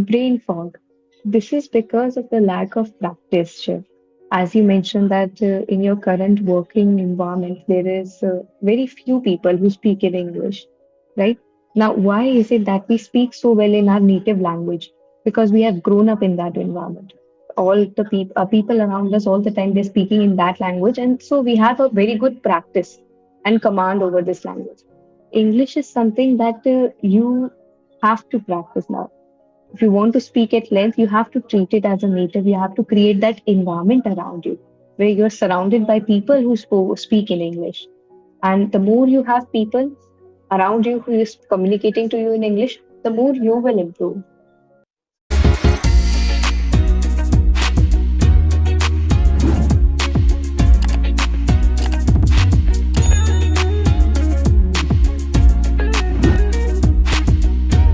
Brain fog. This is because of the lack of practice, Shiv. As you mentioned that in your current working environment, there is very few people who speak in English, right? Now, why is it that we speak so well in our native language? Because we have grown up in that environment. All the people around us all the time they're speaking in that language, and so we have a very good practice and command over this language. English is something that you have to practice now. If you want to speak at length, you have to treat it as a native. You have to create that environment around you where you're surrounded by people who speak in English. And the more you have people around you who is communicating to you in English, the more you will improve.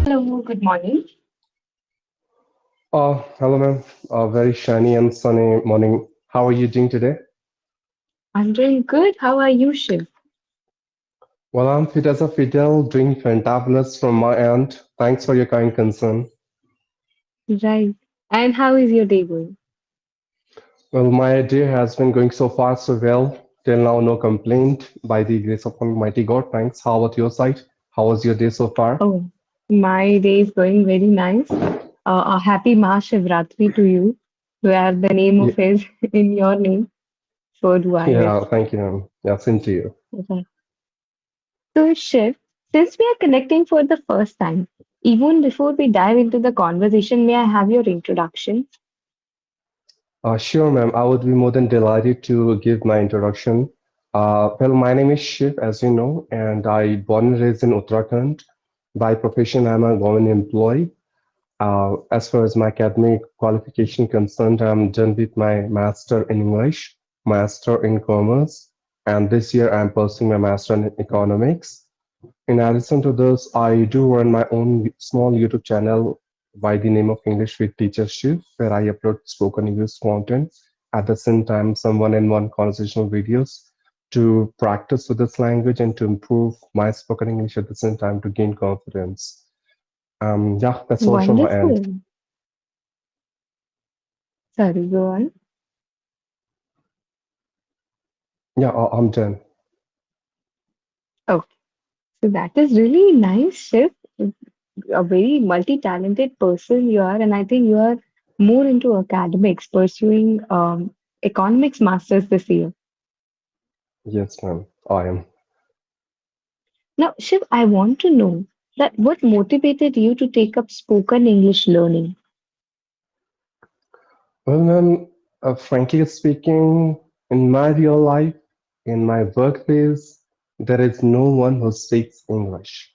Hello, good morning. Hello, ma'am. Very shiny and sunny morning. How are you doing today? I'm doing good. How are you, Shiv? Well, I'm fit as a fiddle, doing fantabulous from my end. Thanks for your kind concern. Right. And how is your day going? Well, my day has been going so far so well. Till now, no complaint. By the grace of Almighty God, thanks. How about your side? How was your day so far? Oh, my day is going very nice. A happy Mahashivratri to you. You have the name Yeah, of his in your name. So do I. yeah, thank you, ma'am. Yeah, same to you. Right. So, Shiv, since we are connecting for the first time, even before we dive into the conversation, may I have your introduction? Sure, ma'am. I would be more than delighted to give my introduction. Well, my name is Shiv, as you know, and I born and raised in Uttarakhand. By profession, I'm a government employee. As far as my academic qualification concerned, I'm done with my master in English, master in commerce, and this year I'm pursuing my master in economics. In addition to this, I do run my own small YouTube channel by the name of English with Teacher Shiv, where I upload spoken English content. At the same time, some one-on-one conversational videos to practice with this language and to improve my spoken English at the same time to gain confidence. Yeah, that's all from my end. Wonderful. Sorry, go on. Yeah, I'm done. Okay, so that is really nice, Shiv. A very multi-talented person you are, and I think you are more into academics, pursuing economics masters this year. Yes, ma'am. I am. Now, Shiv, I want to know that what motivated you to take up spoken English learning? Well, ma'am, frankly speaking, in my real life, in my workplace, there is no one who speaks English.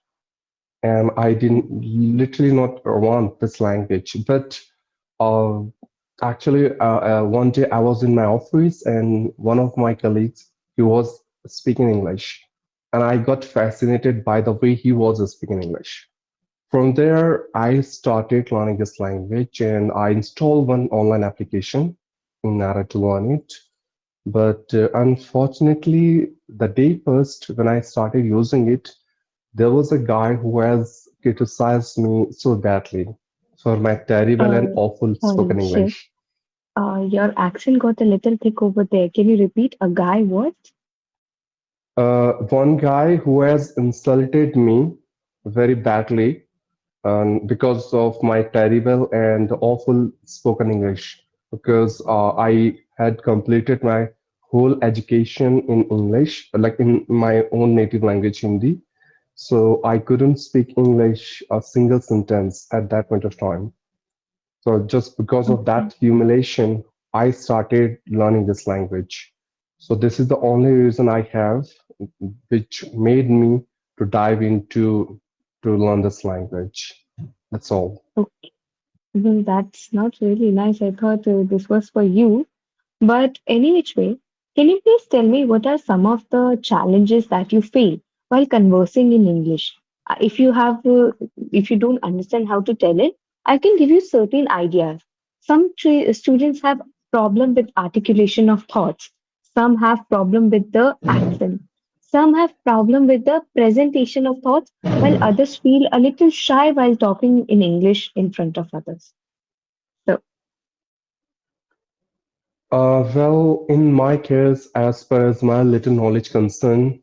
And I didn't literally not want this language. But uh, actually, one day I was in my office and one of my colleagues, he was speaking English. And I got fascinated by the way he was speaking English. From there, I started learning this language and I installed one online application in order to learn it. But unfortunately, the day first when I started using it, there was a guy who has criticized me so badly for my terrible and Uh, awful Sorry, spoken Shiv. English. Your accent got a little thick over there. Can you repeat? A guy what? One guy who has insulted me very badly because of my terrible and awful spoken English. Because I had completed my whole education in English, like in my own native language, Hindi. So I couldn't speak English a single sentence at that point of time. So just because of Okay. that humiliation, I started learning this language. So this is the only reason I have, which made me to dive into to learn this language. That's all. Okay. Well, that's not really nice. I thought this was for you. But any which way, can you please tell me what are some of the challenges that you feel while conversing in English? If you don't understand how to tell it, I can give you certain ideas. Some students have problem with articulation of thoughts. Some have problem with the accent. Some have problem with the presentation of thoughts, while others feel a little shy while talking in English in front of others. So, Well, in my case, as far as my little knowledge concerned,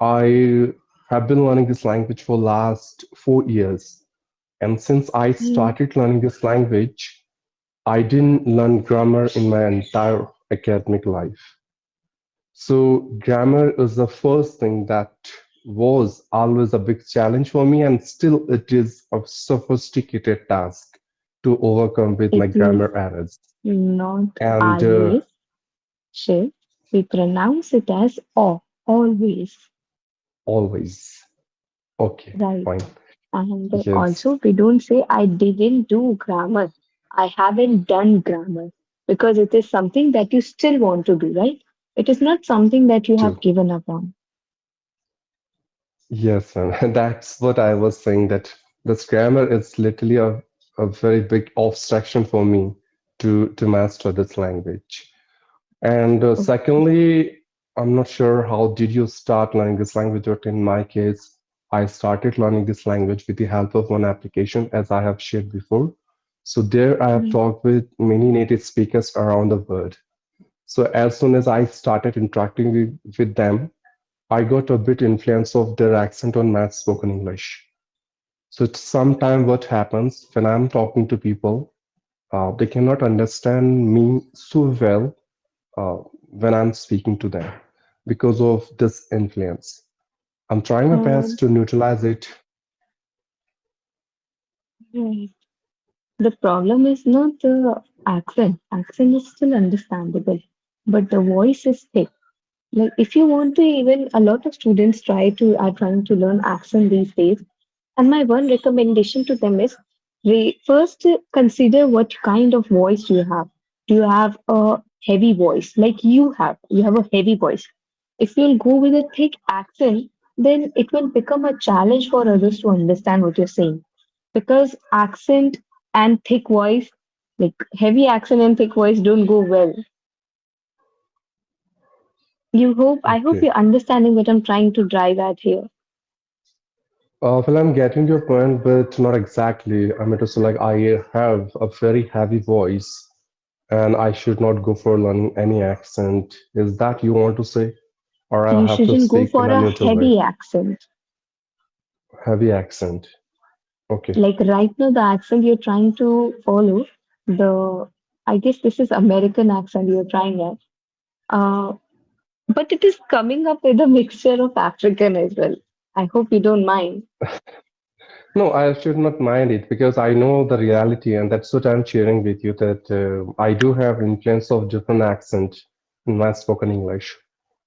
I have been learning this language for last 4 years. And since I mm, started learning this language, I didn't learn grammar in my entire academic life. So grammar is the first thing that was always a big challenge for me, and still it is a sophisticated task to overcome with my it is grammar errors. not And always, Shiv. We pronounce it as or, always, always, okay, right? fine. And Yes, also, we don't say I didn't do grammar. I haven't done grammar because it is something that you still want to do, right? It is not something that you have true. given up on. Yes, and that's what I was saying, that this grammar is literally a very big abstraction for me to master this language. And Oh, secondly, I'm not sure how did you start learning this language, but in my case, I started learning this language with the help of one application, as I have shared before. So there I have mm, talked with many native speakers around the world. So as soon as I started interacting with them, I got a bit influence of their accent on my spoken English. So it's sometimes what happens when I'm talking to people, they cannot understand me so well uh, when I'm speaking to them because of this influence. I'm trying my best um, to neutralize it. right. The problem is not the accent. Accent is still understandable, but the voice is thick. Like if you want to, even a lot of students are trying to learn accent these days. And my one recommendation to them is first consider what kind of voice you have. Do you have a heavy voice like you have? You have a heavy voice. If you'll go with a thick accent, then it will become a challenge for others to understand what you're saying. Because accent and thick voice, like heavy accent and thick voice, don't go well. I hope Okay. you're understanding what I'm trying to drive at here. Well, I'm getting your point, but not exactly. I mean to say, like, I have a very heavy voice, and I should not go for learning any accent. Is that you want to say? Or I You have to shouldn't go speak in for a a neutral way? heavy accent. Heavy accent. Okay. Like right now, the accent you're trying to follow, the I guess this is American accent you're trying at. Uh, but it is coming up with a mixture of African as well. I hope you don't mind. No, I should not mind it because I know the reality, and that's what I'm sharing with you, that I do have influence of different accent in my spoken English.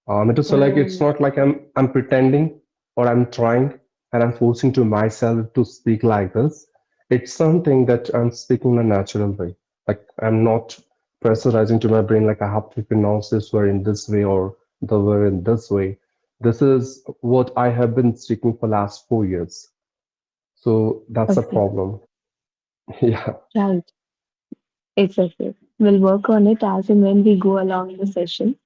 It is so like it's Um, not like I'm pretending or I'm trying and I'm forcing to myself to speak like this. It's something that I'm speaking in a natural way. Like I'm not pressurizing to my brain like I have to pronounce this word in this way or the word in this way. This is what I have been speaking for last 4 years. So that's a okay, problem. Yeah. right. It's okay. We'll work on it as and when we go along the session.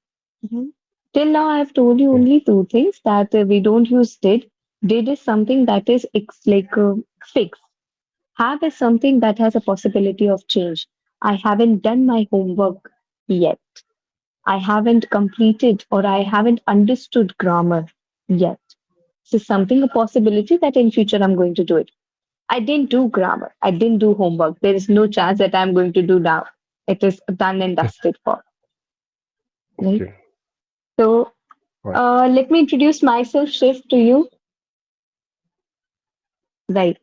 Mhm. Till now, I've told you Okay. only two things that we don't use did. Did is something that is fixed. Have is something that has a possibility of change. I haven't done my homework yet. I haven't completed or I haven't understood grammar yet. So something a possibility that in future I'm going to do it. I didn't do grammar. I didn't do homework. There is no chance that I'm going to do now. It is done and dusted for, right? Okay. So Right. let me introduce myself, Shiv, to you. Right.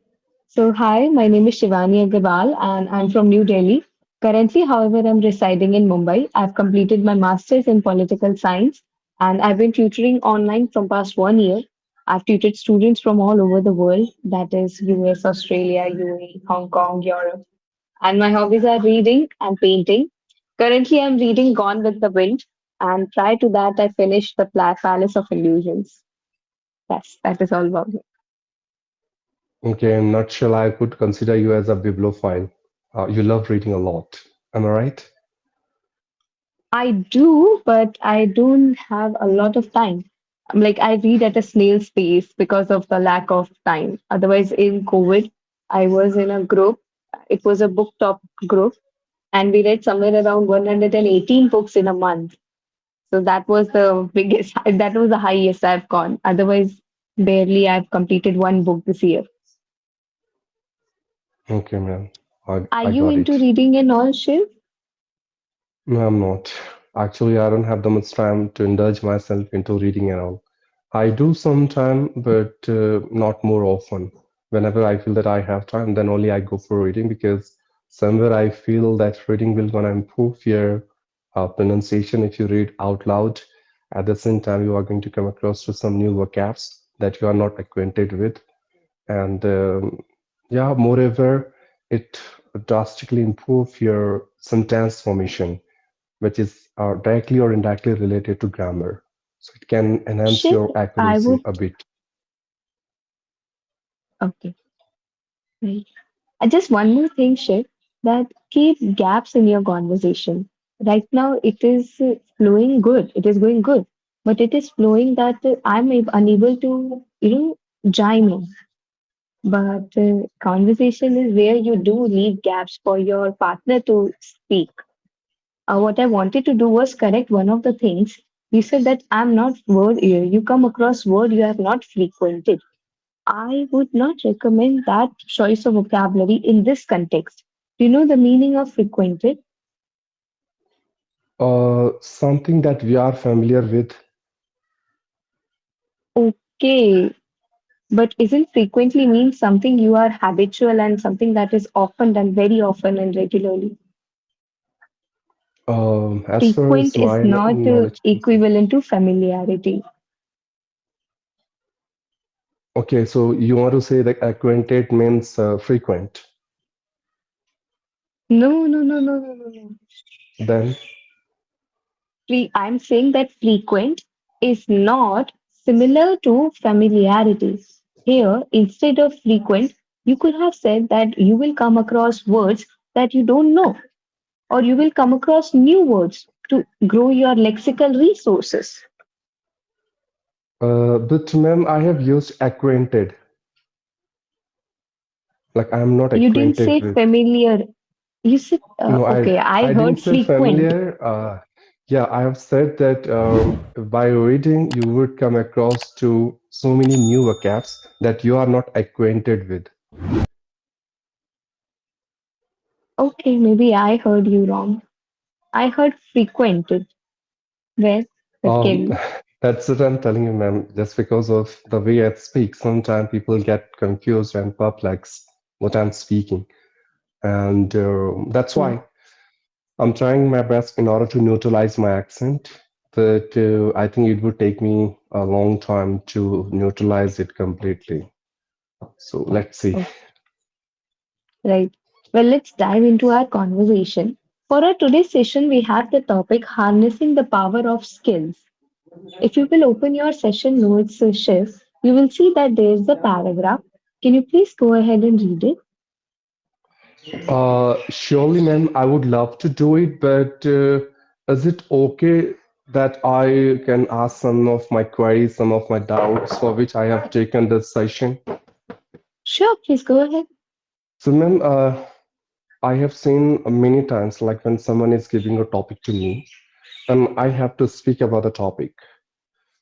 So, hi, my name is Shivani Agarwal and I'm from New Delhi. Currently, however, I'm residing in Mumbai. I've completed my master's in political science and I've been tutoring online from past 1 year. I've tutored students from all over the world, that is US, Australia, UAE, Hong Kong, Europe. And my hobbies are reading and painting. Currently, I'm reading Gone with the Wind, and prior to that, I finished The Palace of Illusions. Yes, that is all about me. Okay. In nutshell, I could consider you as a bibliophile. You love reading a lot. Am I right? I do, but I don't have a lot of time. Like I read at a snail's pace because of the lack of time. Otherwise, in COVID, I was in a group. It was a book talk group, and we read somewhere around 118 books in a month. So that was the biggest, that was the highest I've gone. Otherwise, barely I've completed one book this year. Okay, ma'am. Are I you got into it. reading and all, Shiv? No, I'm not. Actually, I don't have that much time to indulge myself into reading and all. I do sometime, but not more often. Whenever I feel that I have time, then only I go for reading because somewhere I feel that reading will gonna improve your pronunciation if you read out loud. At the same time, you are going to come across to some new vocabs that you are not acquainted with. And yeah, moreover, it drastically improve your sentence formation, which is directly or indirectly related to grammar. So it can enhance Shiv, your I accuracy would. a bit. Okay, right. Just one more thing, Shiv, that keep gaps in your conversation. Right now, it is flowing good. It is going good, but it is flowing that unable to, chime in. But conversation is where you do leave gaps for your partner to speak. What I wanted to do was correct one of the things. You said that I'm not word you come across word you have not frequented. I would not recommend that choice of vocabulary in this context. Do you know the meaning of frequented? Something that we are familiar with. Okay, but isn't frequently mean something you are habitual and something that is often done very often and regularly? As far as Frequent is my not knowledge concerned. equivalent to familiarity. Okay, so you want to say that acquainted means frequent. No, no, no, no, no, no, no. Then, I'm saying that frequent is not similar to familiarity. Here, instead of frequent, you could have said that you will come across words that you don't know, or you will come across new words to grow your lexical resources. but ma'am, I have used acquainted. Like I'm not You didn't acquainted say with. familiar. You said, No, okay, I I didn't heard say frequent. familiar. Yeah, I have said that by reading you would come across to so many new vocabs that you are not acquainted with. Okay, maybe I heard you wrong. I heard frequented. Where? That Um, can that's what I'm telling you, ma'am. Just because of the way I speak, sometimes people get confused and perplexed what I'm speaking, and that's be. why I'm trying my best in order to neutralize my accent. But I think it would take me a long time to neutralize it completely. So let's see. Right. Well, let's dive into our conversation. For our today's session, we have the topic harnessing the power of skills. If you will open your session notes, Shiv, you will see that there is a paragraph. Can you please go ahead and read it? Surely, ma'am, I would love to do it, but is it okay that I can ask some of my queries, some of my doubts for which I have taken this session? Sure, please go ahead. So, ma'am, I have seen many times, like when someone is giving a topic to me, and I have to speak about the topic.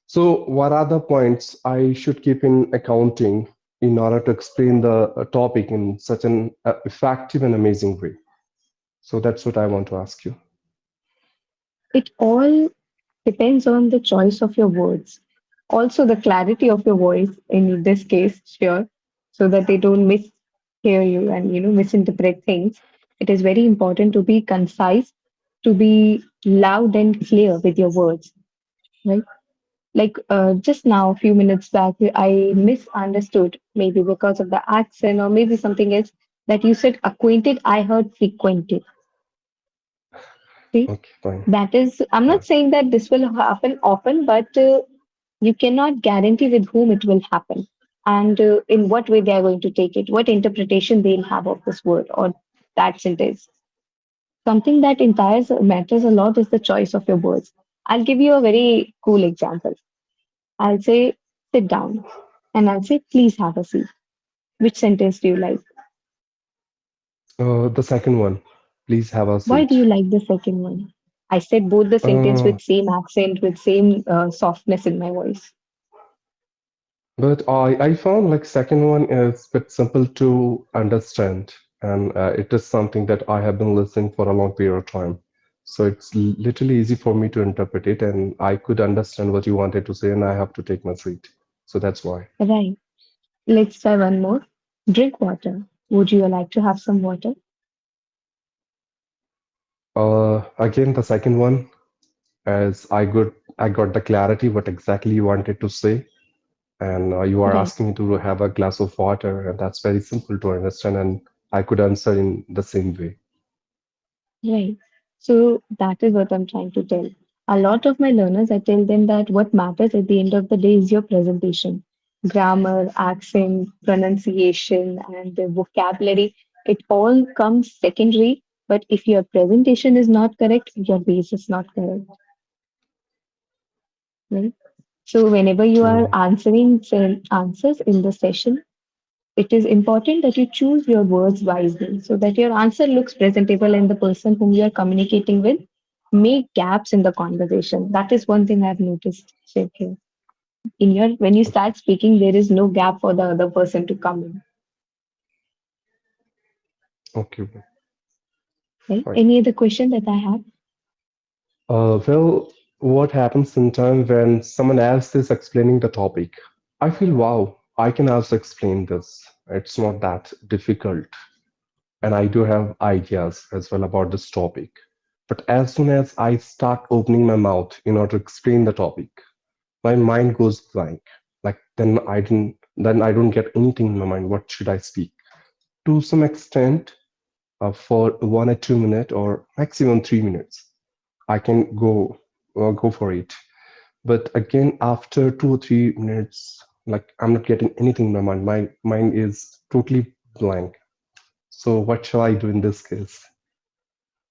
So, what are the points I should keep in accounting in order to explain the topic in such an effective and amazing way? So, that's what I want to ask you. It all depends on the choice of your words. Also, the clarity of your voice in this case, sure, so that they don't mishear you and misinterpret things. It is very important to be concise, to be loud and clear with your words, right? Like just now, a few minutes back, I misunderstood maybe because of the accent or maybe something else that you said acquainted. I heard frequented. See, Okay, fine. that is, I'm Yeah. not saying that this will happen often, but you cannot guarantee with whom it will happen and in what way they are going to take it, what interpretation they'll have of this word or that sentence. Something that entire matters a lot is the choice of your words. I'll give you a very cool example. I'll say sit down. And I'll say please have a seat. Which sentence do you like? The second one, please have a Why do seat. you like the second one? I said both the sentence Uh, with same accent, with same softness in my voice. but I found like second one is bit simple to understand, and it is something that I have been listening for a long period of time. So it's literally easy for me to interpret it, and I could understand what you wanted to say, and I have to take my seat. So that's why. Right. Let's try one more. Drink water. Would you like to have some water? Again, the second one, as I got the clarity what exactly you wanted to say, and you are Right. asking me to have a glass of water, and that's very simple to understand, and I could answer in the same way. Right. So that is what I'm trying to tell. A lot of my learners, I tell them that what matters at the end of the day is your presentation. Grammar, accent, pronunciation, and the vocabulary, it all comes secondary. But if your presentation is not correct, your base is not correct. Right? So whenever you are True. answering answers in the session, it is important that you choose your words wisely so that your answer looks presentable and the person whom you are communicating with make gaps in the conversation. That is one thing I've noticed, Shiv, here. In your when you start speaking, there is no gap for the other person to come in. Okay, Right? fine. Any other question that I have? Well, what happens sometimes when someone else is explaining the topic? I feel, wow, I can also explain this. It's not that difficult. And I do have ideas as well about this topic. But as soon as I start opening my mouth in order to explain the topic, my mind goes blank. Like then I don't get anything in my mind. What should I speak? To some extent, for 1 or 2 minutes or maximum 3 minutes, I can go for it. But again, after 2 or 3 minutes, like I'm not getting anything in my mind. My mind is totally blank. So what shall I do in this case?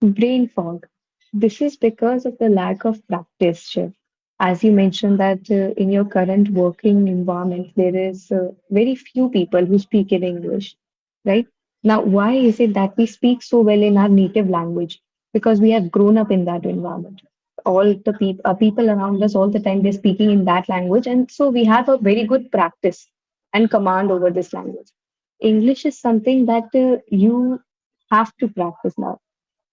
Brain fog. This is because of the lack of practice, Shiv. As you mentioned that in your current working environment, there is very few people who speak in English, right? Now, why is it that we speak so well in our native language? Because we have grown up in that environment. All the people around us all the time they're speaking in that language, and so we have a very good practice and command over this language. English is something that you have to practice now.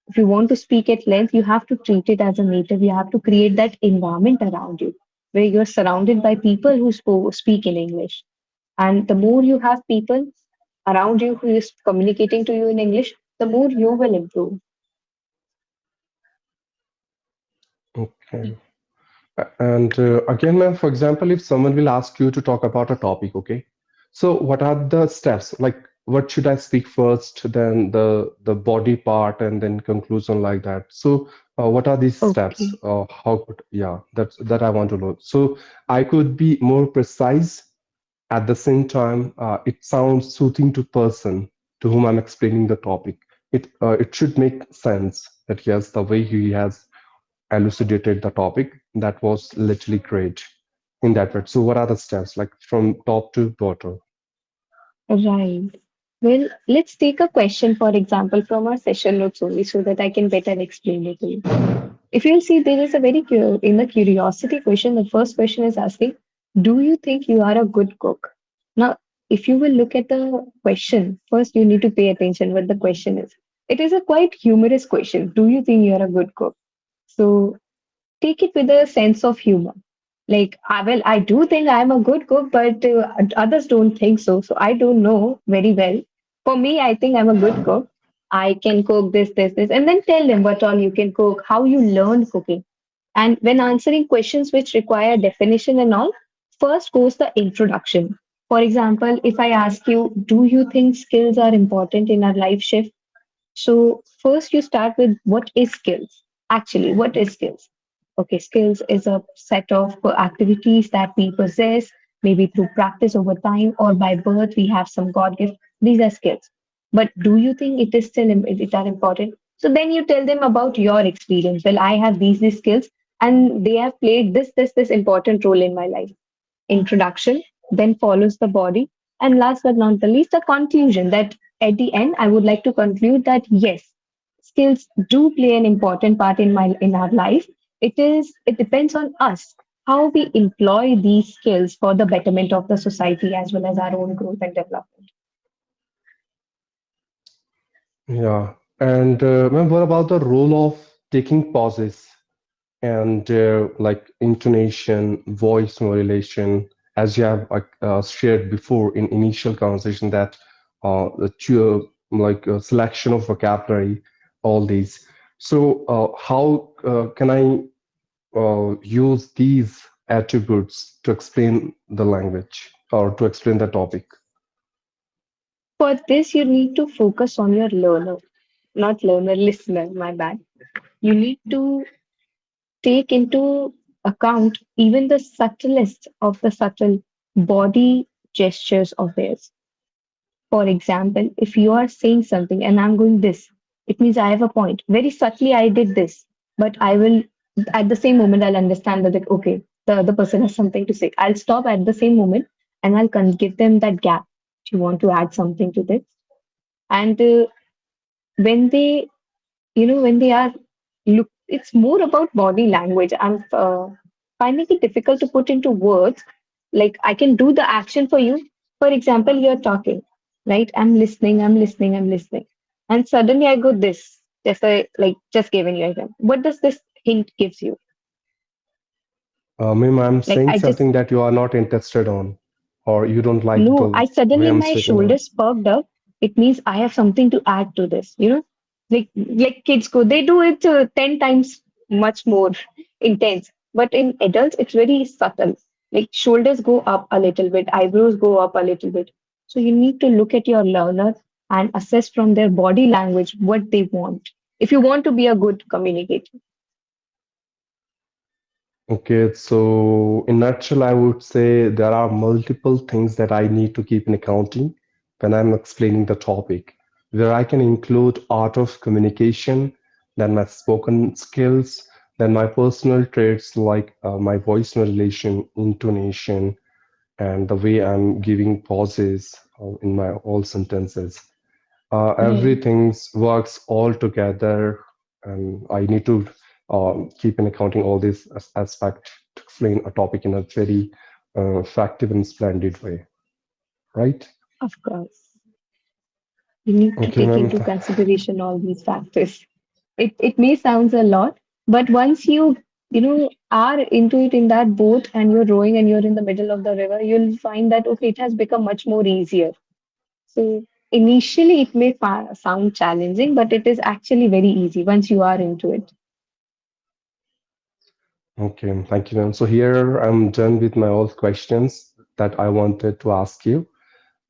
If you want to speak at length, you have to treat it as a native. You have to create that environment around you where you're surrounded by people who speak in English. And the more you have people around you who is communicating to you in English, the more you will improve. Okay. And again, ma'am, for example, if someone will ask you to talk about a topic, okay? So what are the steps? Like, what should I speak first, then the body part, and then conclusion like that. So what are these steps? Okay. How could, yeah, that I want to know. So I could be more precise. At the same time, it sounds soothing to person to whom I'm explaining the topic. It should make sense that yes, the way he has elucidated the topic. That was literally great in that way. So, what are the steps like from top to bottom? Right. Well, let's take a question, for example, from our session notes only so that I can better explain it to you. If you'll see, there is a in the curiosity question, the first question is asking, do you think you are a good cook? Now, if you will look at the question, first you need to pay attention what the question is. It is a quite humorous question. Do you think you are a good cook? So take it with a sense of humor. Like, I do think I'm a good cook, but others don't think so. So I don't know very well. For me, I think I'm a good cook. I can cook this, and then tell them what all you can cook, how you learn cooking. And when answering questions which require definition and all, first goes the introduction. For example, if I ask you, do you think skills are important in our life shift? So first you start with what is skills? Actually, what is skills? Okay, skills is a set of activities that we possess, maybe through practice over time or by birth we have some God gift. These are skills. But do you think it is still it are important? So then you tell them about your experience. Well, I have these skills and they have played this important role in my life. introduction, then follows the body, and last but not the least, the conclusion that at the end, I would like to conclude that yes, skills do play an important part in our life. It depends on us how we employ these skills for the betterment of the society as well as our own growth and development. Yeah. And ma'am, what about the role of taking pauses and like intonation, voice modulation, as you have shared before in initial conversation that like selection of vocabulary, all these. So how can I use these attributes to explain the language or to explain the topic? For this, you need to focus on your learner, not learner, listener, my bad. You need to take into account even the subtlest of the subtle body gestures of theirs. For example, if you are saying something and I'm going this, it means I have a point. Very subtly, I did this, but I will, at the same moment, I'll understand that, okay, the other person has something to say. I'll stop at the same moment and I'll give them that gap. Do you want to add something to this? And when they when they are look, it's more about body language. I'm finding it difficult to put into words. Like I can do the action for you. For example, you're talking, right? I'm listening, and suddenly I go this, just giving you example. What does this hint gives you? Ma'am, I'm Like saying I just something that you are not interested on, or you don't like No, the I way suddenly I'm my speaking on. shoulders perked up. It means I have something to add to this. Like kids go, they do it 10 times much more intense. But in adults, it's very subtle. Like shoulders go up a little bit, eyebrows go up a little bit. So you need to look at your learner and assess from their body language what they want. If you want to be a good communicator. Okay, so in nutshell, I would say there are multiple things that I need to keep in accounting when I'm explaining the topic, where I can include art of communication, then my spoken skills, then my personal traits like my voice modulation, intonation, and the way I'm giving pauses in my all sentences. Right. Everything works all together, and I need to keep in accounting all these aspects to explain a topic in a very effective and splendid way, right? Of course. You need to Okay, take ma'am. into consideration all these factors. It may sounds a lot, but once you are into it in that boat and you're rowing and you're in the middle of the river, you'll find that okay, it has become much more easier. So initially it may sound challenging, but it is actually very easy once you are into it. Okay, thank you, ma'am. So here I'm done with my all questions that I wanted to ask you.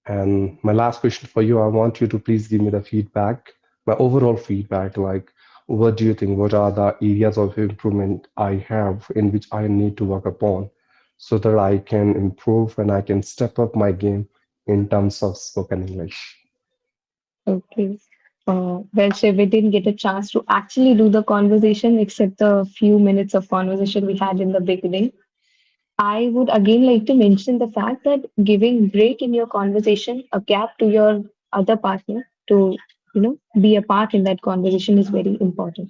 And my last question for you, I want you to please give me the feedback, my overall feedback, like what do you think? What are the areas of improvement I have in which I need to work upon so that I can improve and I can step up my game in terms of spoken English? Okay. Well, Shiv, we didn't get a chance to actually do the conversation except the few minutes of conversation we had in the beginning. I would again like to mention the fact that giving break in your conversation, a gap to your other partner to, be a part in that conversation is very important.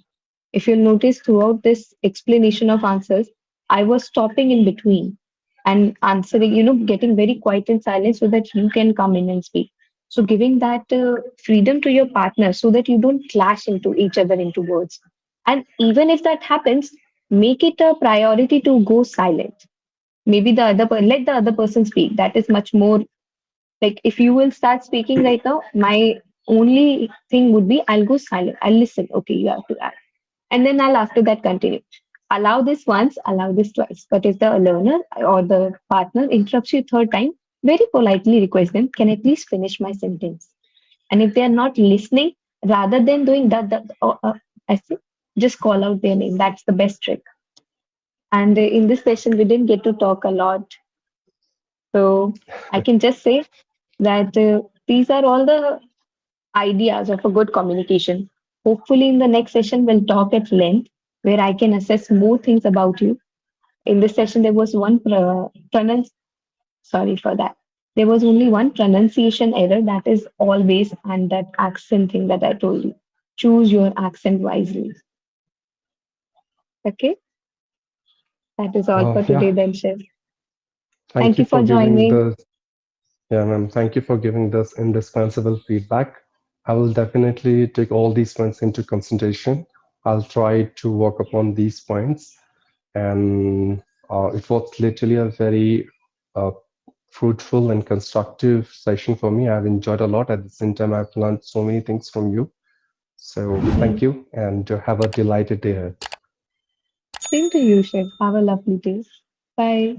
If you'll notice throughout this explanation of answers, I was stopping in between and answering, getting very quiet and silent so that you can come in and speak. So giving that freedom to your partner so that you don't clash into each other into words. And even if that happens, make it a priority to go silent. Maybe let the other person speak. That is much more like if you will start speaking right now, my only thing would be I'll go silent. I'll listen. Okay, you have to add. And then I'll after that continue. Allow this once, allow this twice. But if the learner or the partner interrupts you third time, very politely request them, can I please finish my sentence? And if they are not listening, rather than doing I say, just call out their name. That's the best trick. And in this session, we didn't get to talk a lot. So I can just say that these are all the ideas of a good communication. Hopefully, in the next session, we'll talk at length where I can assess more things about you. In this session, there was one pronounce. Sorry for that. There was only one pronunciation error, that is always, and that accent thing that I told you. Choose your accent wisely. Okay, that is all for Yeah, today then, Shiv. thank Thank you you for for giving joining. the Yeah, ma'am. Thank you for giving this indispensable feedback. I will definitely take all these points into consideration. I'll try to work upon these points. And it was literally a very uh, fruitful and constructive session for me. I've enjoyed a lot. At the same time, I've learned so many things from you. So thank Mm. you and have a delighted day ahead. Same to you, Shiv. Have a lovely day. Bye.